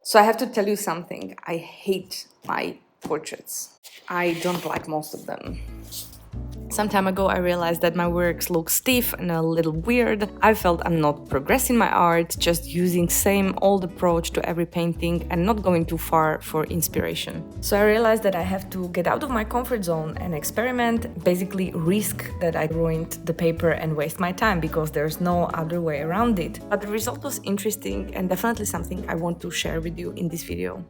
So I have to tell you something. I hate my portraits. I don't like most of them. Some time ago I realized that my works look stiff and a little weird. I felt I'm not progressing my art, just using same old approach to every painting and not going too far for inspiration. So I realized that I have to get out of my comfort zone and experiment, basically risk that I ruined the paper and waste my time because there's no other way around it. But the result was interesting and definitely something I want to share with you in this video.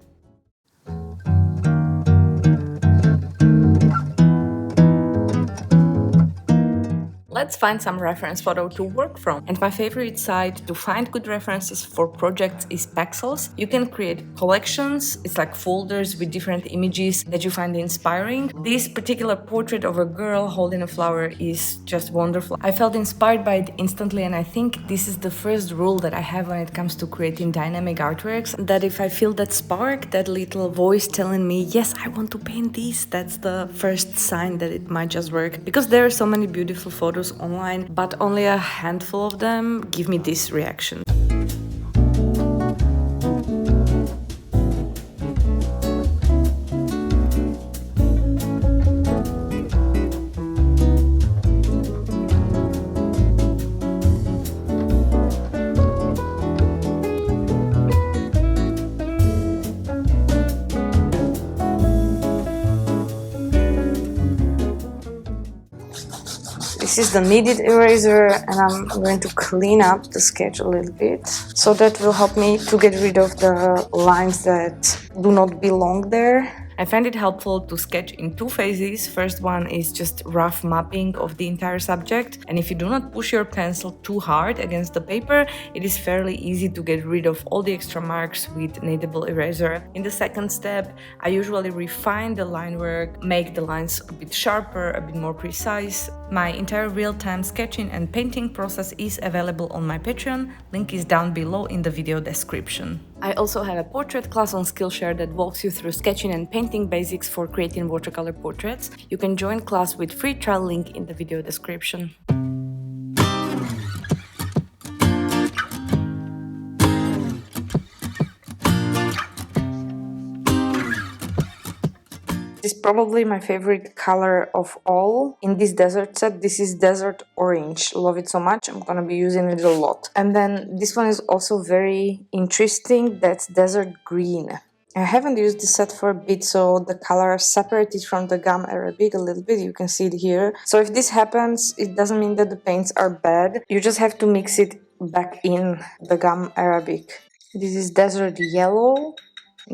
Let's find some reference photo to work from. And my favorite site to find good references for projects is Pexels. You can create collections, it's like folders with different images that you find inspiring. This particular portrait of a girl holding a flower is just wonderful. I felt inspired by it instantly, and I think this is the first rule that I have when it comes to creating dynamic artworks, that if I feel that spark, that little voice telling me, yes, I want to paint this, that's the first sign that it might just work. Because there are so many beautiful photos online, but only a handful of them give me this reaction. This is the kneaded eraser, and I'm going to clean up the sketch a little bit. So that will help me to get rid of the lines that do not belong there. I find it helpful to sketch in two phases. First one is just rough mapping of the entire subject, and if you do not push your pencil too hard against the paper, it is fairly easy to get rid of all the extra marks with kneadable eraser. In the second step, I usually refine the line work, make the lines a bit sharper, a bit more precise. My entire real-time sketching and painting process is available on my Patreon, link is down below in the video description. I also have a portrait class on Skillshare that walks you through sketching and painting basics for creating watercolor portraits. You can join class with free trial link in the video description. This is probably my favorite color of all in this desert set. This is desert orange. Love it so much. I'm gonna be using it a lot. And then this one is also very interesting. That's desert green. I haven't used this set for a bit, so the color is separated from the gum arabic a little bit. You can see it here. So if this happens, it doesn't mean that the paints are bad. You just have to mix it back in the gum arabic. This is desert yellow.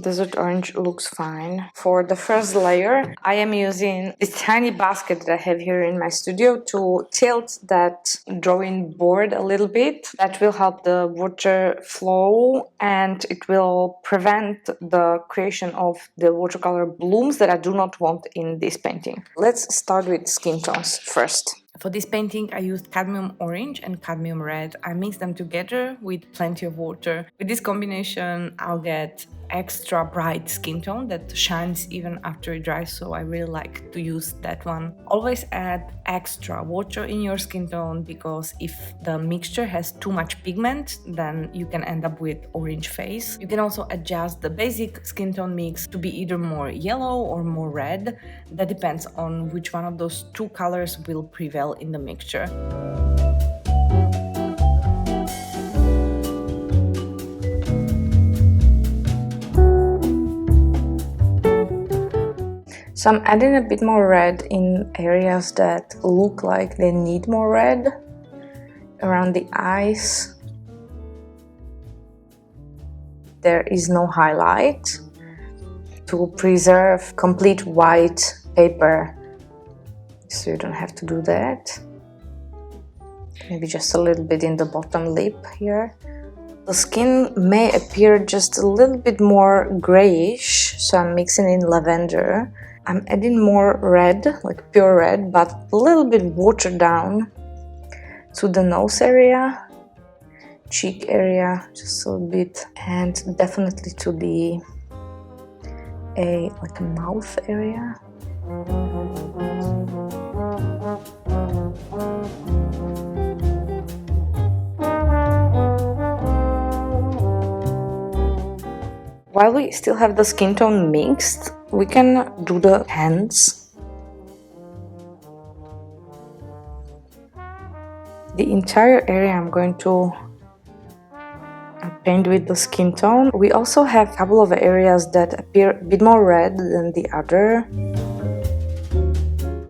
Desert orange looks fine. For the first layer, I am using this tiny basket that I have here in my studio to tilt that drawing board a little bit. That will help the water flow, and it will prevent the creation of the watercolor blooms that I do not want in this painting. Let's start with skin tones first. For this painting, I used cadmium orange and cadmium red. I mixed them together with plenty of water. With this combination, I'll get extra bright skin tone that shines even after it dries, so I really like to use that one. Always add extra water in your skin tone, because if the mixture has too much pigment, then you can end up with orange face. You can also adjust the basic skin tone mix to be either more yellow or more red. That depends on which one of those two colors will prevail in the mixture. So I'm adding a bit more red in areas that look like they need more red, around the eyes. There is no highlight to preserve complete white paper, so you don't have to do that. Maybe just a little bit in the bottom lip here. The skin may appear just a little bit more grayish, so I'm mixing in lavender. I'm adding more red, like pure red, but a little bit watered down to the nose area, cheek area, just a little bit, and definitely to the like a mouth area. While we still have the skin tone mixed, we can do the hands. The entire area I'm going to paint with the skin tone. We also have a couple of areas that appear a bit more red than the other.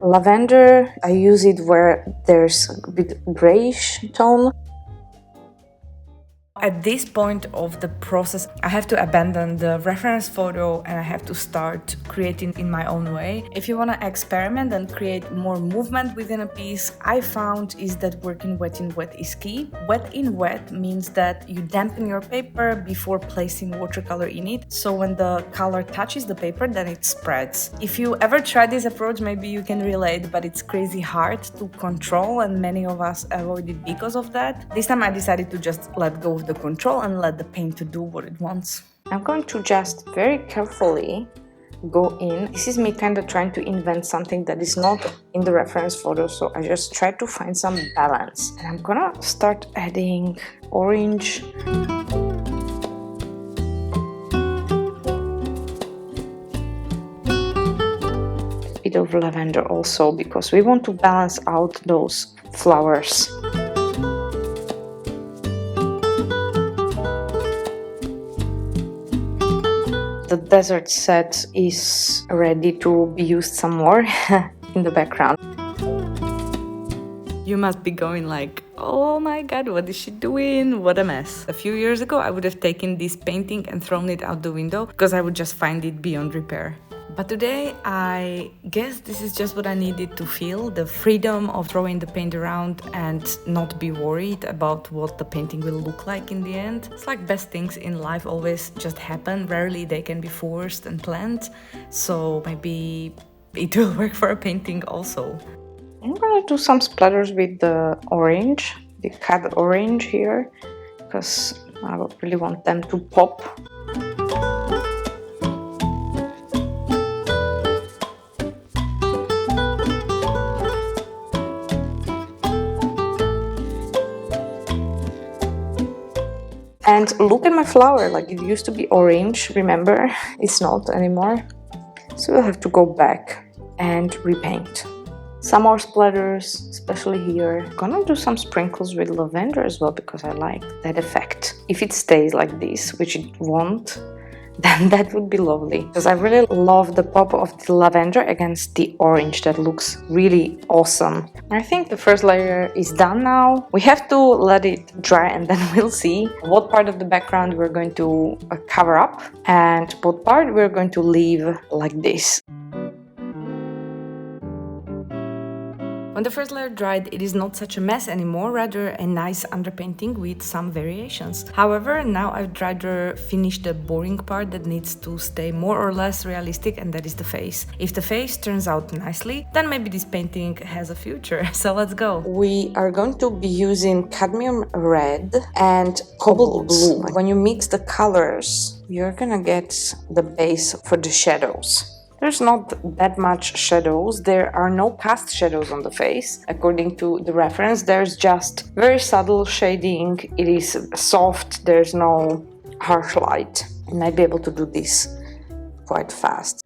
Lavender, I use it where there's a bit grayish tone. At this point of the process, I have to abandon the reference photo and I have to start creating in my own way. If you want to experiment and create more movement within a piece, I found is that working wet in wet is key. Wet in wet means that you dampen your paper before placing watercolor in it, so when the color touches the paper, then it spreads. If you ever try this approach, maybe you can relate, but it's crazy hard to control and many of us avoid it because of that. This time I decided to just let go of the control and let the paint to do what it wants. I'm going to just very carefully go in. This is me kind of trying to invent something that is not in the reference photo, so I just try to find some balance. And I'm gonna start adding orange. A bit of lavender also, because we want to balance out those flowers. The desert set is ready to be used some more in the background. You must be going like, oh my god, what is she doing? What a mess. A few years ago, I would have taken this painting and thrown it out the window because I would just find it beyond repair. But today, I guess this is just what I needed to feel, the freedom of throwing the paint around and not be worried about what the painting will look like in the end. It's like best things in life always just happen, rarely they can be forced and planned, so maybe it will work for a painting also. I'm gonna do some splatters with the orange, the cut orange here, because I really want them to pop. And look at my flower, like it used to be orange, remember? It's not anymore. So we'll have to go back and repaint. Some more splatters, especially here. I'm gonna do some sprinkles with lavender as well because I like that effect. If it stays like this, which it won't, then that would be lovely. Because I really love the pop of the lavender against the orange. That looks really awesome. I think the first layer is done now. We have to let it dry and then we'll see what part of the background we're going to cover up and what part we're going to leave like this. When the first layer dried, it is not such a mess anymore, rather a nice underpainting with some variations. However, now I'd rather finish the boring part that needs to stay more or less realistic, and that is the face. If the face turns out nicely, then maybe this painting has a future, so let's go. We are going to be using cadmium red and cobalt blue. When you mix the colors, you're gonna get the base for the shadows. There's not that much shadows. There are no cast shadows on the face. According to the reference, there's just very subtle shading. It is soft. There's no harsh light. I might be able to do this quite fast.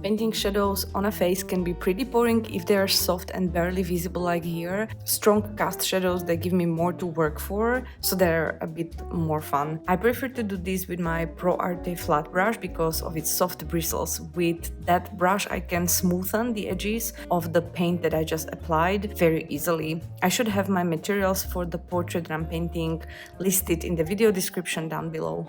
Painting shadows on a face can be pretty boring if they are soft and barely visible like here. Strong cast shadows, they give me more to work for, so they're a bit more fun. I prefer to do this with my Pro Arte flat brush because of its soft bristles. With that brush I can smoothen the edges of the paint that I just applied very easily. I should have my materials for the portrait that I'm painting listed in the video description down below.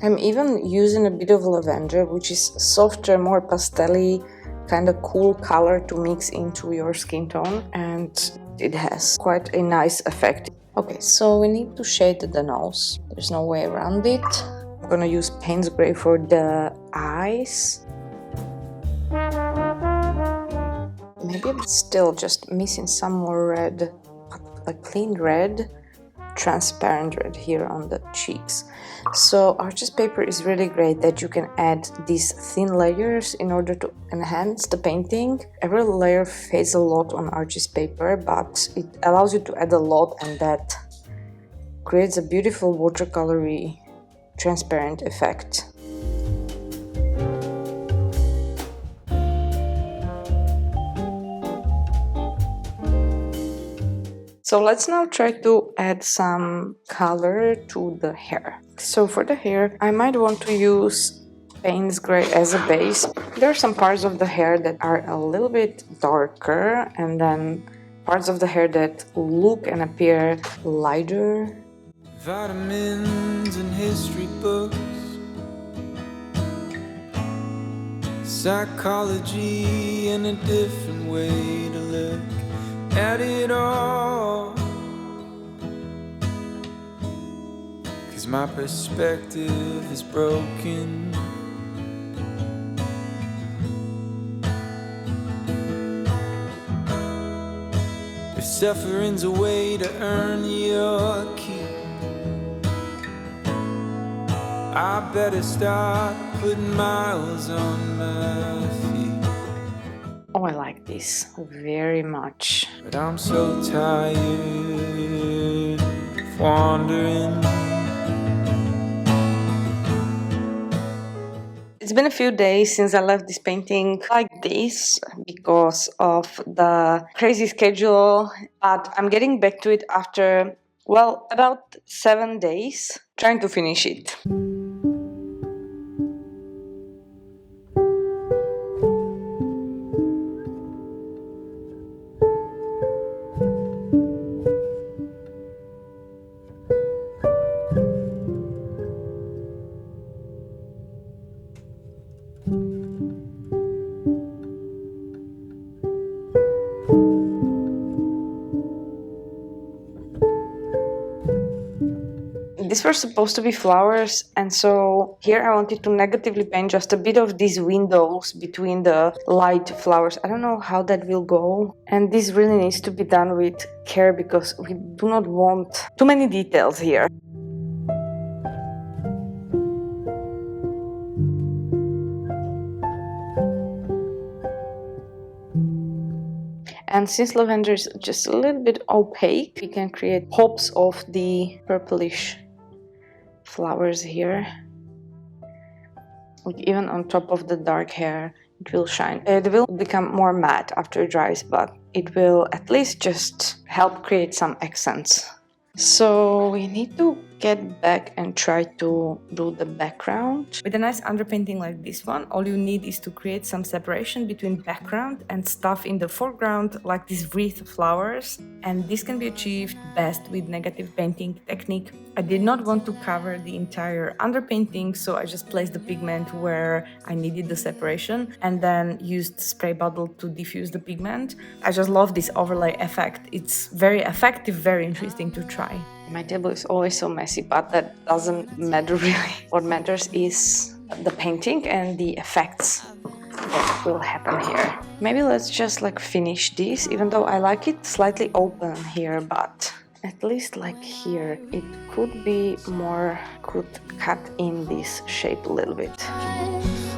I'm even using a bit of lavender, which is softer, more pastel-y, kind of cool color to mix into your skin tone, and it has quite a nice effect. Okay, so we need to shade the nose. There's no way around it. I'm gonna use Payne's Gray for the eyes. Maybe I'm still just missing some more red, like clean red. transparent red here on the cheeks. So artist paper is really great that you can add these thin layers in order to enhance the painting. Every layer fades a lot on artist paper, but it allows you to add a lot, and that creates a beautiful watercolory transparent effect. So let's now try to add some color to the hair. So for the hair, I might want to use Payne's Gray as a base. There are some parts of the hair that are a little bit darker, and then parts of the hair that look and appear lighter. Vitamins and history books, psychology and a different way to look at it all. 'Cause my perspective is broken. If suffering's a way to earn your keep, I better start putting miles on my feet. Oh, I like this very much. But I'm so tired of wandering. It's been a few days since I left this painting like this because of the crazy schedule, but I'm getting back to it after, well, about 7 days, trying to finish it. These were supposed to be flowers, and so here I wanted to negatively paint just a bit of these windows between the light flowers. I don't know how that will go, and this really needs to be done with care because we do not want too many details here. And since lavender is just a little bit opaque, we can create pops of the purplish flowers here. Like even on top of the dark hair, it will shine. It will become more matte after it dries, but it will at least just help create some accents. So we need to get back and try to do the background. With a nice underpainting like this one, all you need is to create some separation between background and stuff in the foreground, like these wreath flowers. And this can be achieved best with negative painting technique. I did not want to cover the entire underpainting, so I just placed the pigment where I needed the separation and then used spray bottle to diffuse the pigment. I just love this overlay effect. It's very effective, very interesting to try. My table is always so messy, but that doesn't matter really. What matters is the painting and the effects that will happen here. Maybe let's just like finish this, even though I like it slightly open here, but at least like here it could be more, could cut in this shape a little bit.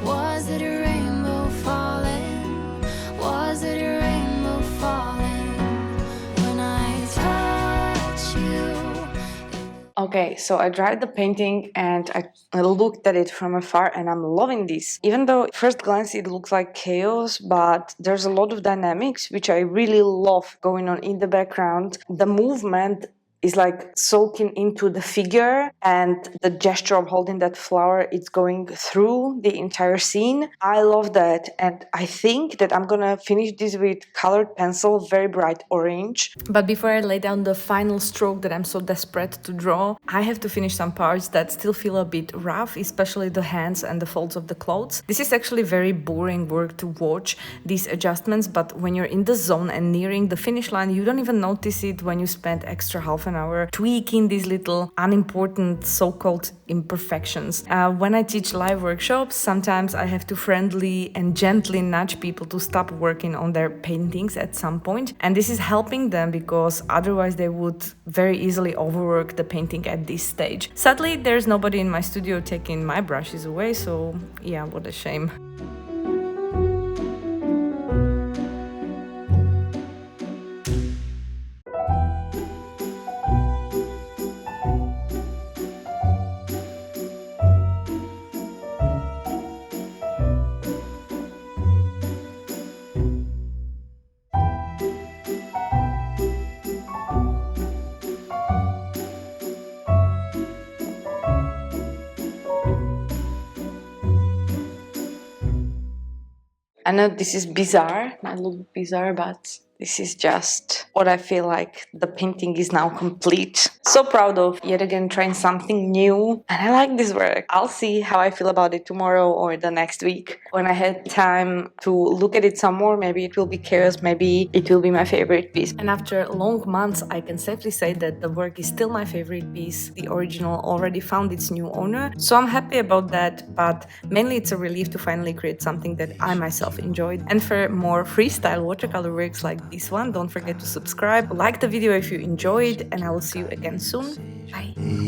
Was it a rainbow falling? Was it a rainbow falling when I touch you? Okay, so I dried the painting and I looked at it from afar and I'm loving this. Even though at first glance it looks like chaos, but there's a lot of dynamics which I really love going on in the background. The movement is like soaking into the figure, and the gesture of holding that flower, it's going through the entire scene. I love that, and I think that I'm gonna finish this with colored pencil, very bright orange. But before I lay down the final stroke that I'm so desperate to draw, I have to finish some parts that still feel a bit rough, especially the hands and the folds of the clothes. This is actually very boring work to watch, these adjustments, but when you're in the zone and nearing the finish line, you don't even notice it when you spend extra half an an hour tweaking these little unimportant so-called imperfections. When I teach live workshops, sometimes I have to friendly and gently nudge people to stop working on their paintings at some point, and this is helping them because otherwise they would very easily overwork the painting at this stage. Sadly, there's nobody in my studio taking my brushes away, so yeah, what a shame. I know this is bizarre, might look bizarre, but this is just what I feel like the painting is now complete. So proud of yet again trying something new, and I like this work. I'll see how I feel about it tomorrow or the next week. When I had time to look at it some more, maybe it will be chaos, maybe it will be my favorite piece. And after long months, I can safely say that the work is still my favorite piece. The original already found its new owner, so I'm happy about that, but mainly it's a relief to finally create something that I myself enjoyed. And for more freestyle watercolor works like this one, don't forget to subscribe, like the video if you enjoyed, and I will see you again soon. Bye!